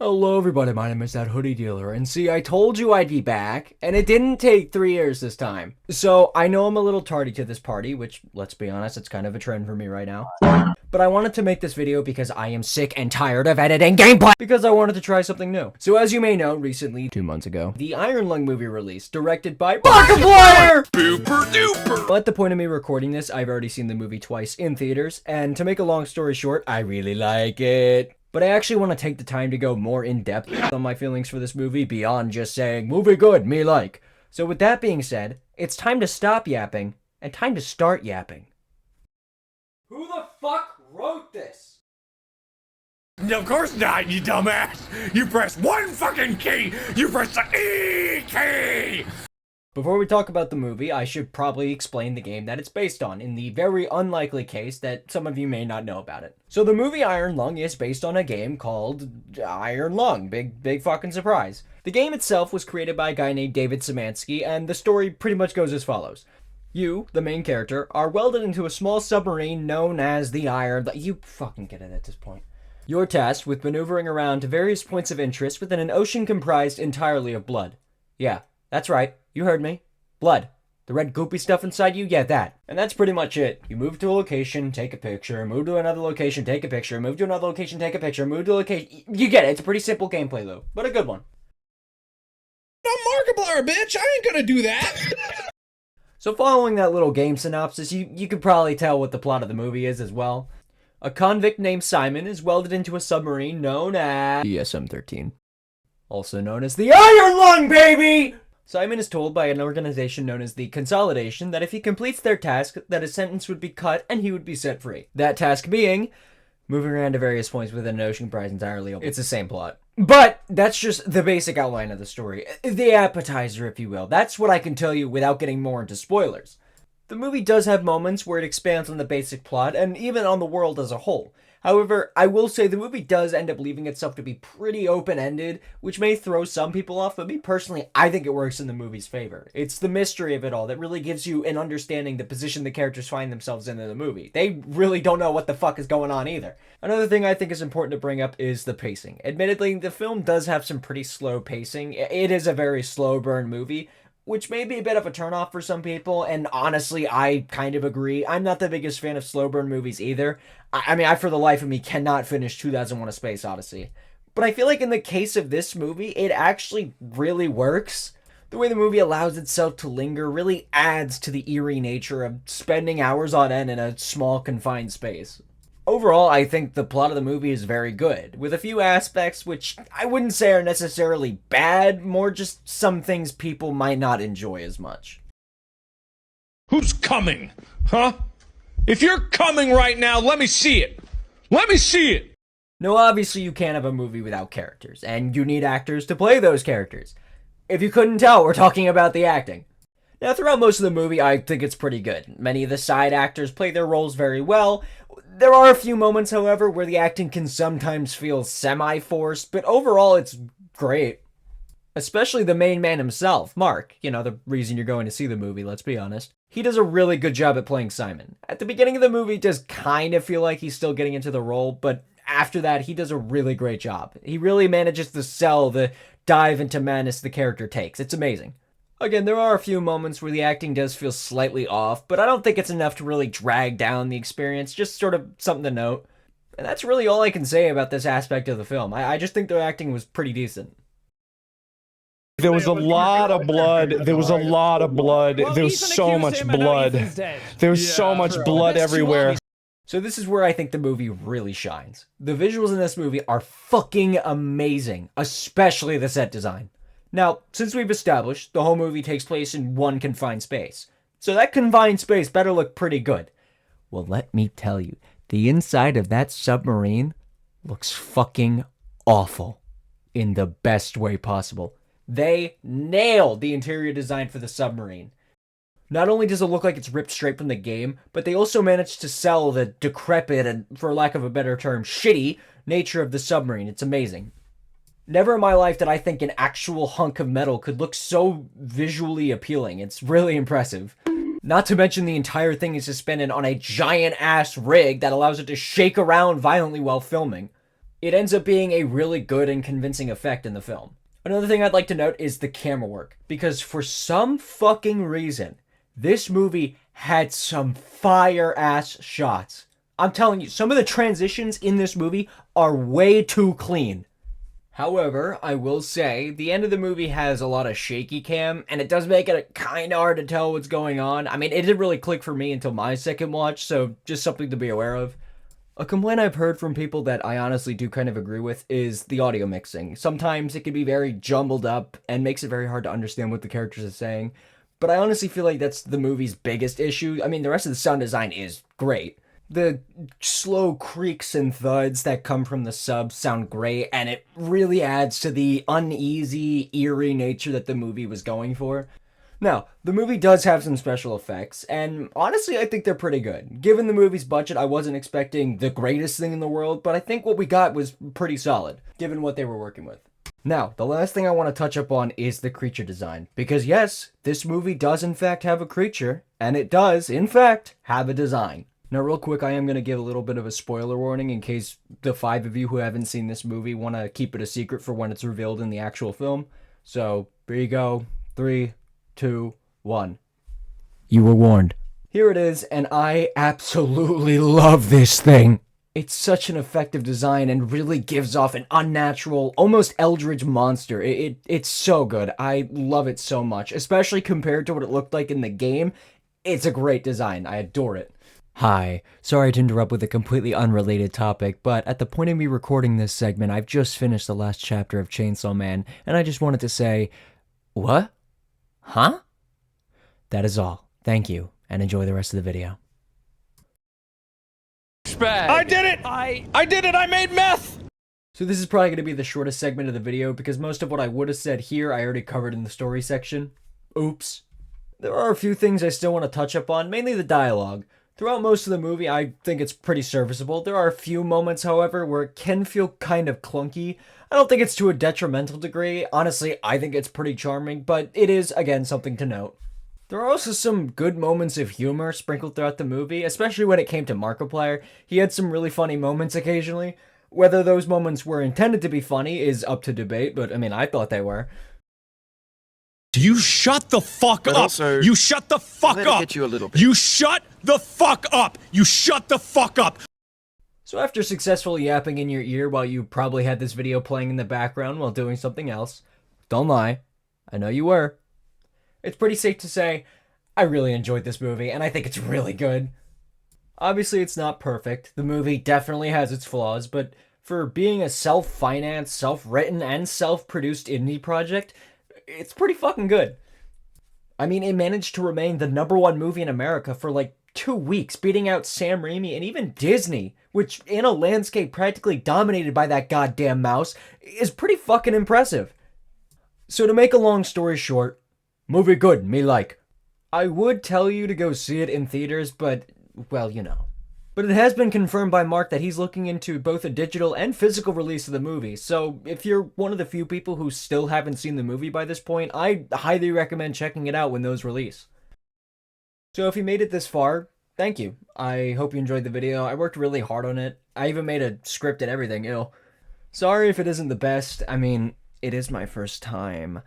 Hello everybody, my name is that hoodie dealer, and see, I told you I'd be back, and it didn't take 3 years this time. So, I know I'm a little tardy to this party, which, let's be honest, it's kind of a trend for me right now. But I wanted to make this video because I am sick and tired of editing gameplay! Because I wanted to try something new. So as you may know, recently, 2 months ago, the Iron Lung movie released, directed by Markiplier! Booper duper! But at the point of me recording this, I've already seen the movie twice in theaters, and to make a long story short, I really like it. But I actually want to take the time to go more in depth on my feelings for this movie beyond just saying, movie good, me like. So with that being said, it's time to stop yapping and time to start yapping. Who the fuck wrote this? Of course not, you dumbass! You press one fucking key! You press the E key! Before we talk about the movie, I should probably explain the game that it's based on, in the very unlikely case that some of you may not know about it. So the movie Iron Lung is based on a game called Iron Lung. Big fucking surprise. The game itself was created by a guy named David Szymanski, and the story pretty much goes as follows. You, the main character, are welded into a small submarine known as the Iron... You fucking get it at this point. You're tasked with maneuvering around to various points of interest within an ocean comprised entirely of blood. Yeah, that's right. You heard me. Blood. The red goopy stuff inside you? Yeah, that. And that's pretty much it. You move to a location, take a picture, move to another location, take a picture, move to another location, take a picture, move to a location... You get it. It's a pretty simple gameplay loop, but a good one. I'm Markiplier, bitch! I ain't gonna do that! So following that little game synopsis, you could probably tell what the plot of the movie is as well. A convict named Simon is welded into a submarine known as... ESM-13. Also known as the Iron Lung, baby! Simon is told by an organization known as the Consolidation that if he completes their task, that his sentence would be cut and he would be set free. That task being moving around to various points within an ocean comprised entirely of... It's the same plot. But that's just the basic outline of the story. The appetizer, if you will. That's what I can tell you without getting more into spoilers. The movie does have moments where it expands on the basic plot and even on the world as a whole. However, I will say the movie does end up leaving itself to be pretty open-ended, which may throw some people off, but me personally, I think it works in the movie's favor. It's the mystery of it all that really gives you an understanding the position the characters find themselves in the movie. They really don't know what the fuck is going on either. Another thing I think is important to bring up is the pacing. Admittedly, the film does have some pretty slow pacing. It is a very slow burn movie, which may be a bit of a turnoff for some people, and honestly, I kind of agree. I'm not the biggest fan of slow burn movies either. I mean, I for the life of me cannot finish 2001: A Space Odyssey. But I feel like in the case of this movie, it actually really works. The way the movie allows itself to linger really adds to the eerie nature of spending hours on end in a small, confined space. Overall, I think the plot of the movie is very good, with a few aspects which I wouldn't say are necessarily bad, more just some things people might not enjoy as much. Who's coming? Huh? If you're coming right now, let me see it! Let me see it! No, obviously you can't have a movie without characters, and you need actors to play those characters. If you couldn't tell, we're talking about the acting. Now, throughout most of the movie, I think it's pretty good. Many of the side actors play their roles very well. There are a few moments, however, where the acting can sometimes feel semi-forced, but overall it's great. Especially the main man himself, Mark. You know, the reason you're going to see the movie, let's be honest. He does a really good job at playing Simon. At the beginning of the movie, it does kind of feel like he's still getting into the role, but after that, he does a really great job. He really manages to sell the dive into madness the character takes. It's amazing. Again, there are a few moments where the acting does feel slightly off, but I don't think it's enough to really drag down the experience, just sort of something to note. And that's really all I can say about this aspect of the film. I just think the acting was pretty decent. There was a lot of blood. There was a lot of blood. There was so much blood. There was so much blood everywhere. So this is where I think the movie really shines. The visuals in this movie are fucking amazing, especially the set design. Now, since we've established the whole movie takes place in one confined space, so that confined space better look pretty good. Well, let me tell you, the inside of that submarine looks fucking awful in the best way possible. They nailed the interior design for the submarine. Not only does it look like it's ripped straight from the game, but they also managed to sell the decrepit and, for lack of a better term, shitty nature of the submarine. It's amazing. Never in my life did I think an actual hunk of metal could look so visually appealing. It's really impressive. Not to mention the entire thing is suspended on a giant-ass rig that allows it to shake around violently while filming. it ends up being a really good and convincing effect in the film. Another thing I'd like to note is the camera work, because for some fucking reason, this movie had some fire-ass shots. I'm telling you, some of the transitions in this movie are way too clean. However, I will say, the end of the movie has a lot of shaky cam, and it does make it kind of hard to tell what's going on. I mean, it didn't really click for me until my second watch, so just something to be aware of. A complaint I've heard from people that I honestly do kind of agree with is the audio mixing. Sometimes it can be very jumbled up and makes it very hard to understand what the characters are saying, but I honestly feel like that's the movie's biggest issue. I mean, the rest of the sound design is great. The slow creaks and thuds that come from the subs sound great, and it really adds to the uneasy, eerie nature that the movie was going for. Now, the movie does have some special effects, and honestly, I think they're pretty good. Given the movie's budget, I wasn't expecting the greatest thing in the world, but I think what we got was pretty solid, given what they were working with. Now, the last thing I want to touch up on is the creature design, because yes, this movie does in fact have a creature, and it does, in fact, have a design. Now, real quick, I am going to give a little bit of a spoiler warning in case the 5 of you who haven't seen this movie want to keep it a secret for when it's revealed in the actual film. So, here you go. 3, 2, 1. You were warned. Here it is, and I absolutely love this thing. It's such an effective design and really gives off an unnatural, almost eldritch monster. It's so good. I love it so much, especially compared to what it looked like in the game. It's a great design. I adore it. Hi, sorry to interrupt with a completely unrelated topic, but at the point of me recording this segment, I've just finished the last chapter of Chainsaw Man, and I just wanted to say, what? Huh? That is all. Thank you, and enjoy the rest of the video. I did it! I did it! I made meth! So this is probably going to be the shortest segment of the video, because most of what I would have said here I already covered in the story section. Oops. There are a few things I still want to touch up on, mainly the dialogue. Throughout most of the movie, I think it's pretty serviceable. There are a few moments, however, where it can feel kind of clunky. I don't think it's to a detrimental degree. Honestly, I think it's pretty charming, but it is, again, something to note. There are also some good moments of humor sprinkled throughout the movie, especially when it came to Markiplier. He had some really funny moments occasionally. Whether those moments were intended to be funny is up to debate, but I mean, I thought they were. You shut the fuck But up! also, You shut the fuck let it up! get you a little bit. You shut the fuck up! You shut the fuck up! So after successfully yapping in your ear while you probably had this video playing in the background while doing something else, don't lie, I know you were, it's pretty safe to say, I really enjoyed this movie, and I think it's really good. Obviously, it's not perfect. The movie definitely has its flaws, but for being a self-financed, self-written, and self-produced indie project, it's pretty fucking good. I mean, it managed to remain the #1 movie in America for like 2 weeks, beating out Sam Raimi and even Disney, which in a landscape practically dominated by that goddamn mouse, is pretty fucking impressive. So to make a long story short, movie good, me like. I would tell you to go see it in theaters, but, well, you know. But it has been confirmed by Mark that he's looking into both a digital and physical release of the movie, so if you're one of the few people who still haven't seen the movie by this point, I highly recommend checking it out when those release. So if you made it this far, thank you. I hope you enjoyed the video. I worked really hard on it. I even made a script and everything, Sorry if it isn't the best. I mean, it is my first time.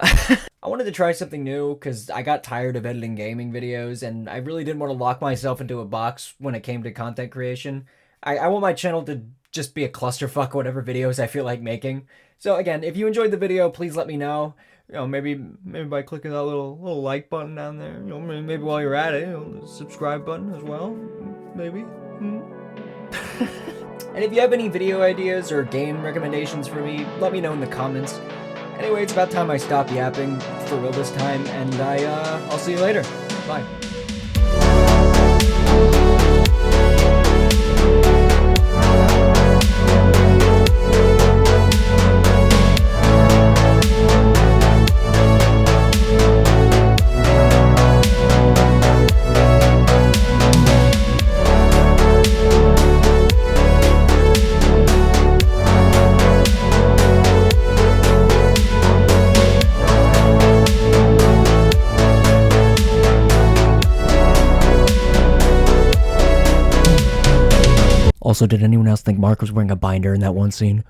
I wanted to try something new because I got tired of editing gaming videos and I really didn't want to lock myself into a box when it came to content creation. I want my channel to just be a clusterfuck whatever videos I feel like making. So again, if you enjoyed the video, please let me know. Maybe by clicking that little like button down there. Maybe while you're at it, the subscribe button as well. Maybe. And if you have any video ideas or game recommendations for me, let me know in the comments. Anyway, it's about time I stop yapping for real this time, and I'll see you later. Bye. Also, did anyone else think Mark was wearing a binder in that one scene?